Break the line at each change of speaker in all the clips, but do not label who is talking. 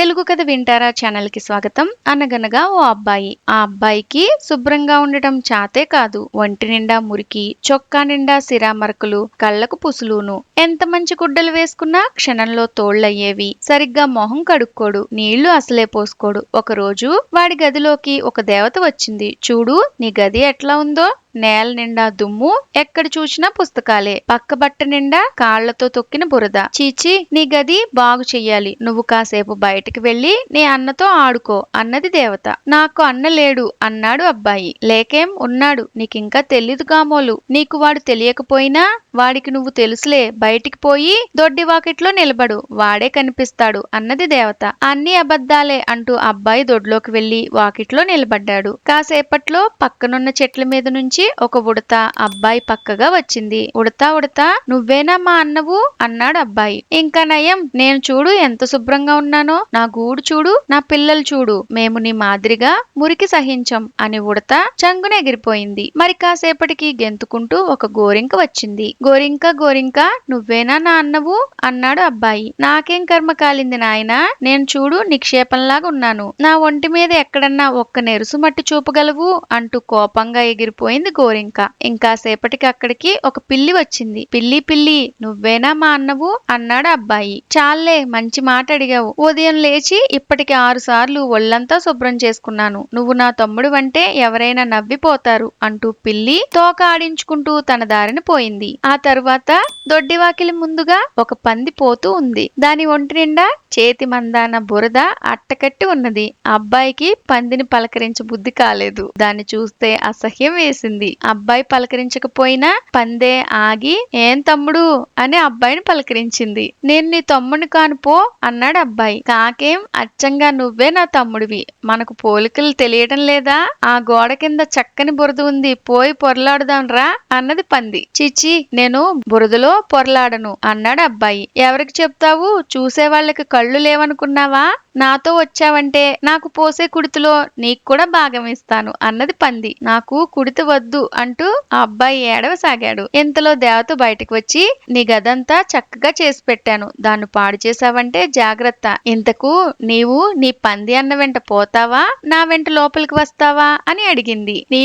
తెలుగు కథ వింటారా ఛానల్ కి స్వాగతం. అనగనగా ఓ అబ్బాయి. ఆ అబ్బాయికి శుభ్రంగా ఉండటం చాతే కాదు. ఒంటి నిండా మురికి, చొక్కా నిండా సిరామరకలు, కళ్ళకు పుసులును. ఎంత మంచి గుడ్డలు వేసుకున్నా క్షణంలో తోళ్లయ్యేవి. సరిగ్గా మొహం కడుక్కోడు, నీళ్లు అసలే పోసుకోడు. ఒకరోజు వాడి గదిలోకి ఒక దేవత వచ్చింది. చూడు నీ గది ఎట్లా ఉందో. నేల నిండా దుమ్ము, ఎక్కడ చూసినా పుస్తకాలే, పక్క బట్ట నిండా కాళ్లతో తొక్కిన బురద. చీచి, నీ గది బాగు చెయ్యాలి. నువ్వు కాసేపు బయటికి వెళ్లి నీ అన్నతో ఆడుకో అన్నది దేవత. నాకు అన్న లేడు అన్నాడు అబ్బాయి. లేకేం, ఉన్నాడు, నీకింకా తెలీదు కామోలు. నీకు వాడు తెలియకపోయినా వాడికి నువ్వు తెలుసులే. బయటికి పోయి దొడ్డి వాకిట్లో నిలబడు, వాడే కనిపిస్తాడు అన్నది దేవత. అన్ని అబద్ధాలే అంటూ అబ్బాయి దొడ్లోకి వెళ్లి వాకిట్లో నిలబడ్డాడు. కాసేపట్లో పక్కనున్న చెట్ల మీద నుంచి ఒక ఉడత అబ్బాయి పక్కగా వచ్చింది. ఉడతా ఉడతా, నువ్వేనా మా అన్నవు అన్నాడు అబ్బాయి. ఇంకా నయం, నేను చూడు ఎంత శుభ్రంగా ఉన్నానో. నా గూడు చూడు, నా పిల్లలు చూడు, మేము నీ మాదిరిగా మురికి సహించం అని ఉడత చంగున ఎగిరిపోయింది. మరి కాసేపటికి గెంతుకుంటూ ఒక గోరింక వచ్చింది. గోరింక గోరింక, నువ్వేనా నా అన్నవు అన్నాడు అబ్బాయి. నాకేం కర్మ కాలింది నాయనా, నేను చూడు నిక్షేపంలాగా ఉన్నాను. నా ఒంటి మీద ఎక్కడన్నా ఒక్క నెరుసు మట్టి చూపగలవు అంటూ కోపంగా ఎగిరిపోయింది గోరింక. ఇంకాసేపటికి అక్కడికి ఒక పిల్లి వచ్చింది. పిల్లి పిల్లి, నువ్వేనా మా అన్నవు అన్నాడు అబ్బాయి. చాలే, మంచి మాట అడిగావు. ఉదయం లేచి ఇప్పటికి 6 సార్లు ఒళ్ళంతా శుభ్రం చేసుకున్నాను. నువ్వు నా తమ్ముడు అంటే ఎవరైనా నవ్విపోతారు అంటూ పిల్లి తోక ఆడించుకుంటూ తన దారిని పోయింది. ఆ తరువాత దొడ్డివాకిలి ముందుగా ఒక పంది పోతూ ఉంది. దాని ఒంటి నిండా చేతి మందాన బురద అట్టకట్టి ఉన్నది. అబ్బాయికి పందిని పలకరించ బుద్ధి కాలేదు. దాన్ని చూస్తే అసహ్యం వేసింది. అబ్బాయి పలకరించకపోయినా పందే ఆగి ఏం తమ్ముడు అని అబ్బాయిని పలకరించింది. నేను నీ తమ్ముడిని కానుపో అన్నాడు అబ్బాయి. కాకేం, అచ్చంగా నువ్వే నా తమ్ముడివి. మనకు పోలికలు తెలియటం లేదా? ఆ గోడ కింద చక్కని బురద ఉంది, పోయి పొరలాడుదాం రా అన్నది పంది. చిచి, నేను బురదలో పొరలాడను అన్నాడు అబ్బాయి. ఎవరికి చెప్తావు? చూసే వాళ్ళకి కళ్ళు లేవనుకున్నావా? నాతో వచ్చావంటే నాకు పోసే కుడితిలో నీకు కూడా భాగం ఇస్తాను అన్నది పంది. నాకు కుడితి వద్దు అంటూ ఆ అబ్బాయి ఏడవసాగాడు. ఇంతలో దేవత బయటకు వచ్చి, నీ గదంతా చక్కగా చేసి పెట్టాను, దాన్ని పాడు చేసావంటే జాగ్రత్త. ఇంతకు నీవు నీ పంది అన్న వెంట పోతావా, నా వెంట లోపలికి వస్తావా అని అడిగింది. నీ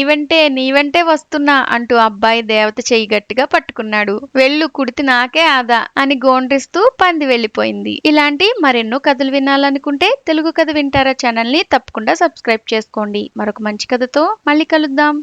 వెంటే వస్తున్నా అంటూ అబ్బాయి దేవత చెయ్యి గట్టిగా పట్టుకున్నాడు. వెళ్ళు, కుడితి నాకే ఆదా అని గోండ్రిస్తూ పంది వెళ్లిపోయింది. ఇలాంటి మరెన్నో కథలు వినాలనుకుంటే తెలుగు కథ వింటారా ఛానల్ ని తప్పకుండా సబ్స్క్రైబ్ చేసుకోండి. మరొక మంచి కథతో మళ్ళీ కలుద్దాం.